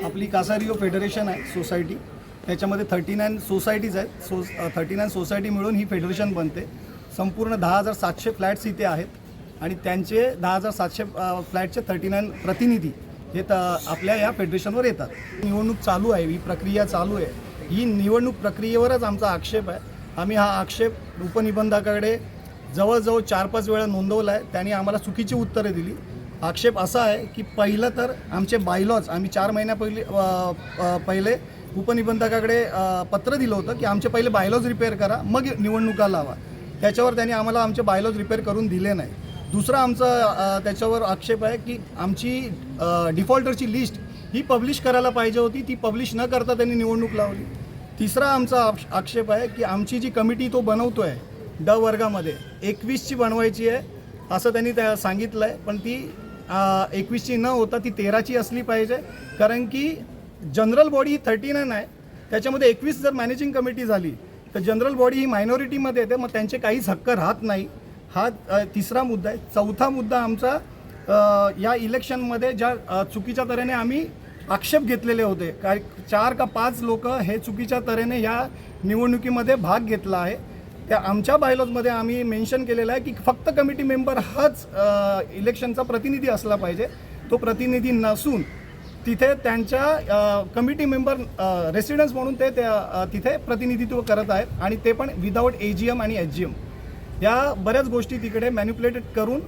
आपली कासारिओ फेडरेशन आहे सोसायटी, त्याच्यामध्ये 39 सोसायटीज आहेत. 39 सोसायटी मिळून ही फेडरेशन बनते. संपूर्ण 10,700 फ्लॅट्स इथे आहेत आणि त्यांचे 10,700 फ्लॅटचे 39 प्रतिनिधी हे आपल्या या फेडरेशनवर येतात. निवडणूक चालू आहे, ही प्रक्रिया चालू आहे. ही निवडणूक प्रक्रियेवरच आमचा आक्षेप आहे. आम्ही हा आक्षेप उपनिबंधकाकडे जवळजवळ 4-5 वेळा नोंदवला आहे. त्यांनी आम्हाला चुकीची उत्तरे दिली. आक्षेप असा आहे की पहिलं तर आमचे बायलॉज आम्ही 4 महिन्यापहिले उपनिबंधकाकडे पत्र दिलं होतं की आमचे पहिले बायलॉज रिपेअर करा, मग निवडणुका लावा. त्याच्यावर त्यांनी आम्हाला आमचे बायलॉज रिपेअर करून दिले नाही. दुसरा आमचा त्याच्यावर आक्षेप आहे की आमची डिफॉल्टरची लिस्ट ही पब्लिश करायला पाहिजे होती, ती पब्लिश न करता त्यांनी निवडणूक लावली. तिसरा आमचा आक्षेप आहे की आमची जी कमिटी तो बनवतो आहे ड वर्गामध्ये 21ची बनवायची आहे असं त्यांनी सांगितलं आहे, पण ती 21ची न होता ती 13ची असली पाहिजे. कारण की जनरल बॉडी ही 39 आहे, त्याच्यामध्ये 21 जर मॅनेजिंग कमिटी झाली तर जनरल बॉडी ही मायनॉरिटीमध्ये येते, मग त्यांचे काहीच हक्क राहत नाही. हा तिसरा मुद्दा आहे. चौथा मुद्दा आमचा या इलेक्शनमध्ये ज्या चुकीच्या तऱ्हेने आम्ही आक्षेप घेतलेले होते, 4 का 5 लोक हे चुकीच्या तऱ्हेने या निवडणुकीमध्ये भाग घेतला आहे. त्या आमच्या बायलॉजमध्ये आम्ही मेन्शन केलेलं आहे की फक्त कमिटी मेंबर हाच इलेक्शनचा प्रतिनिधी असला पाहिजे. तो प्रतिनिधी नसून तिथे त्यांच्या कमिटी मेंबर रेसिडेंट्स म्हणून ते तिथे प्रतिनिधित्व करत आहेत आणि ते पण विदाऊट AGM आणि HGM या बऱ्याच गोष्टी तिकडे मॅन्युप्युलेटेड करून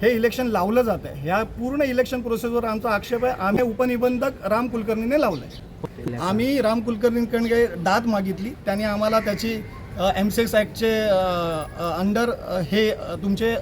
हे इलेक्शन लावलं जातं आहे. ह्या पूर्ण इलेक्शन प्रोसेसवर आमचा आक्षेप आहे. आम्ही उपनिबंधक राम कुलकर्णीने लावलं आहे. आम्ही राम कुलकर्णीकडे दाद मागितली, त्यांनी आम्हाला त्याची MSEX ॲक्टचे अंडर हे तुमचे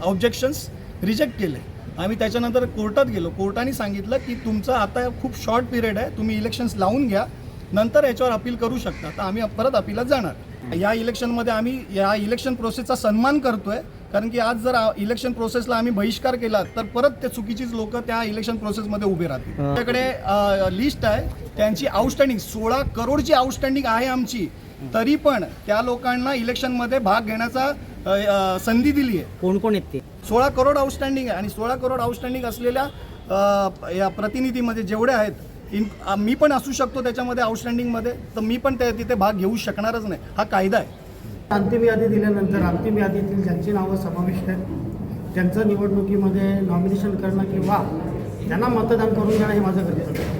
ऑब्जेक्शन्स रिजेक्ट केले. आम्ही त्याच्यानंतर कोर्टात गेलो. कोर्टाने सांगितलं की तुमचं आता खूप शॉर्ट पिरियड आहे, तुम्ही इलेक्शन्स लावून घ्या, नंतर याच्यावर अपील करू शकता. तर आम्ही परत अपीलात जाणार. या इलेक्शनमध्ये आम्ही या इलेक्शन प्रोसेसचा सन्मान करतो आहे, कारण की आज जर इलेक्शन प्रोसेसला आम्ही बहिष्कार केला तर परत ते चुकीचीच लोक त्या इलेक्शन प्रोसेसमध्ये उभे राहतील. त्याच्याकडे लिस्ट आहे त्यांची आउटस्टँडिंग 16 करोडची आउटस्टँडिंग आहे आमची, तरी पण त्या लोकांना इलेक्शनमध्ये भाग घेण्याचा संधी दिली आहे. कोण कोण आहेत ते? 16 करोड आउटस्टँडिंग आहे आणि 16 करोड आउटस्टँडिंग असलेल्या या प्रतिनिधीमध्ये जेवढे आहेत, मी पण असू शकतो त्याच्यामध्ये आउटस्टँडिंगमध्ये, तर मी पण तिथे भाग घेऊ शकणारच नाही. हा कायदा आहे. अंतिम यादी दिल्यानंतर अंतिम यादीतील ज्यांची नावं समाविष्ट आहेत त्यांचं निवडणुकीमध्ये नॉमिनेशन करणं किंवा त्यांना मतदान करून घेणं हे माझं कर्तव्य आहे.